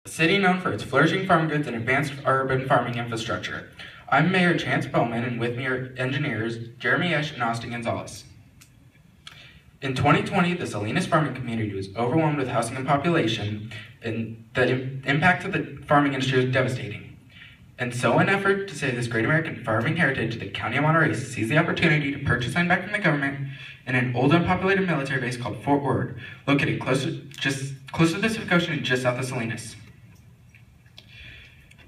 a city known for its flourishing farm goods and advanced urban farming infrastructure. I'm Mayor Chance Bowman, and with me are engineers Jeremy Esch and Austin Gonzales. In 2020, the Salinas farming community was overwhelmed with housing and population, and the impact of the farming industry was devastating. And so in an effort to save this great American farming heritage, the County of Monterey seized the opportunity to purchase land back from the government in an old unpopulated military base called Fort Ord, located close to the Pacific Ocean and just south of Salinas.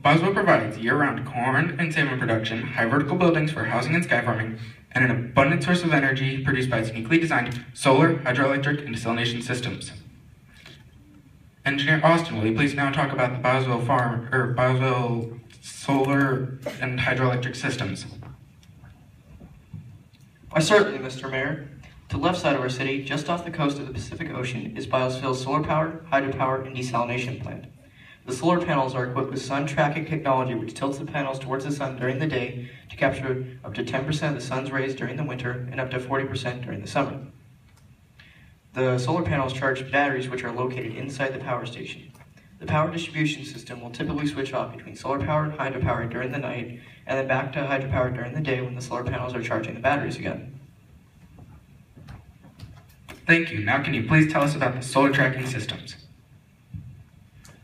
Boswell provides year-round corn and salmon production, high vertical buildings for housing and sky farming, and an abundant source of energy produced by its uniquely designed solar, hydroelectric, and desalination systems. Engineer Austin, will you please now talk about the Boswell solar and hydroelectric systems? Why, certainly, Mr. Mayor. To the left side of our city, just off the coast of the Pacific Ocean, is Boswell's solar power, hydropower, and desalination plant. The solar panels are equipped with sun tracking technology, which tilts the panels towards the sun during the day to capture up to 10% of the sun's rays during the winter and up to 40% during the summer. The solar panels charge batteries which are located inside the power station. The power distribution system will typically switch off between solar power and hydropower during the night, and then back to hydropower during the day when the solar panels are charging the batteries again. Thank you. Now can you please tell us about the solar tracking systems?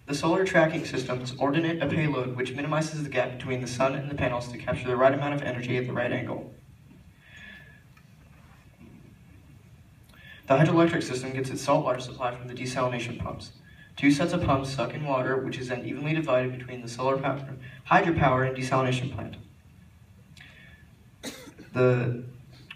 The solar tracking systems ordinate a payload which minimizes the gap between the sun and the panels to capture the right amount of energy at the right angle. The hydroelectric system gets its saltwater supply from the desalination pumps. 2 sets of pumps suck in water, which is then evenly divided between the solar power, hydropower, and desalination plant. The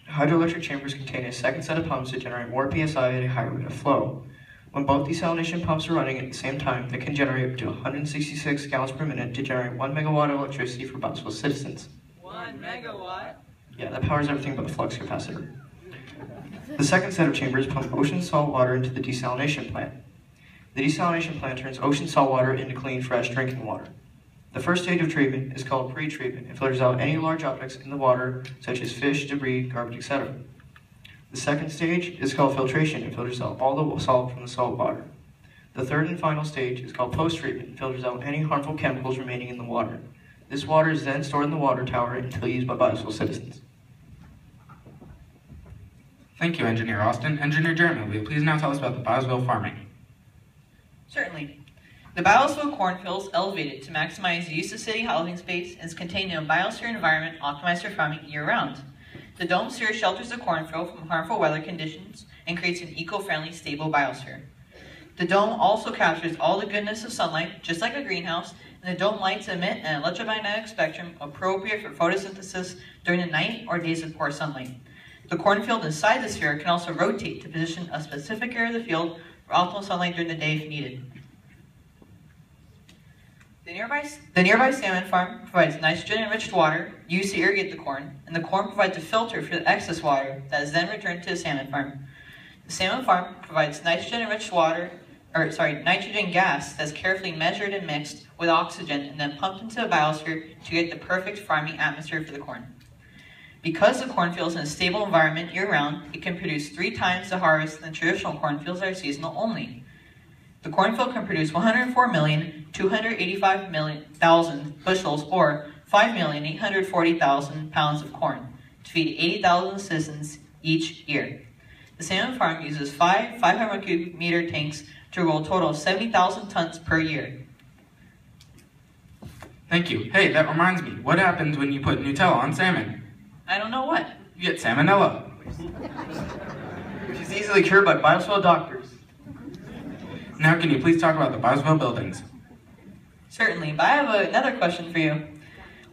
hydroelectric chambers contain a second set of pumps that generate more psi at a higher rate of flow. When both desalination pumps are running at the same time, they can generate up to 166 gallons per minute to generate 1 megawatt of electricity for Boswell citizens. 1 megawatt? Yeah, that powers everything but the flux capacitor. The second set of chambers pump ocean salt water into the desalination plant. The desalination plant turns ocean salt water into clean, fresh drinking water. The first stage of treatment is called pre-treatment. It filters out any large objects in the water, such as fish, debris, garbage, etc. The second stage is called filtration. It filters out all the salt from the salt water. The third and final stage is called post-treatment. It filters out any harmful chemicals remaining in the water. This water is then stored in the water tower until used by Boswell citizens. Thank you, Engineer Austin. Engineer Jeremy, will you please now tell us about the Boswell farming? Certainly. The Boswell cornfield is elevated to maximize the use of city housing space and is contained in a biosphere environment optimized for farming year-round. The dome sphere shelters the cornfield from harmful weather conditions and creates an eco-friendly, stable biosphere. The dome also captures all the goodness of sunlight, just like a greenhouse, and the dome lights emit an electromagnetic spectrum appropriate for photosynthesis during the night or days of poor sunlight. The cornfield inside the sphere can also rotate to position a specific area of the field for optimal sunlight during the day if needed. The nearby salmon farm provides nitrogen-enriched water used to irrigate the corn, and the corn provides a filter for the excess water that is then returned to the salmon farm. The salmon farm provides nitrogen-enriched nitrogen gas that's carefully measured and mixed with oxygen and then pumped into the biosphere to get the perfect farming atmosphere for the corn. Because the cornfield is in a stable environment year-round, it can produce 3 times the harvest than traditional cornfields that are seasonal only. The cornfield can produce 104,285,000 bushels or 5,840,000 pounds of corn to feed 80,000 citizens each year. The salmon farm uses 5 500 cubic meter tanks to roll a total of 70,000 tons per year. Thank you. Hey, that reminds me, what happens when you put Nutella on salmon? I don't know what. You get salmonella. Which is easily cured by Boswell doctors. Now can you please talk about the Boswell buildings? Certainly, but I have another question for you.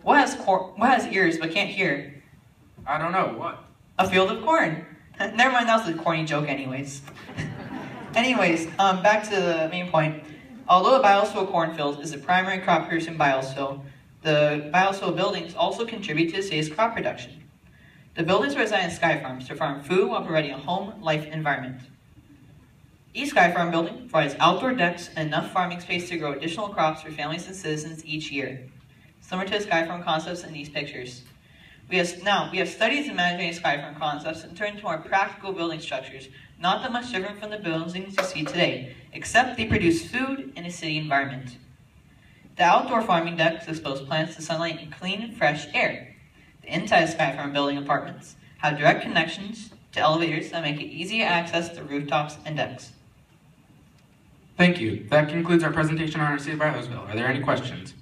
What has ears but can't hear? I don't know, what? A field of corn. Never mind, that was a corny joke anyways. Back to the main point. Although a biosphere cornfield is the primary crop producing biosphere, the biosphere buildings also contribute to the city's crop production. The buildings reside in sky farms to farm food while providing a home life environment. Each sky farm building provides outdoor decks and enough farming space to grow additional crops for families and citizens each year, similar to the sky farm concepts in these pictures. We have studies in managing sky farm concepts and turned to more practical building structures, not that much different from the buildings you see today, except they produce food in a city environment. The outdoor farming decks expose plants to sunlight and clean, fresh air. The inside sky farm building apartments have direct connections to elevators that make it easy to access the rooftops and decks. Thank you. That concludes our presentation on our city of Brownsville. Are there any questions?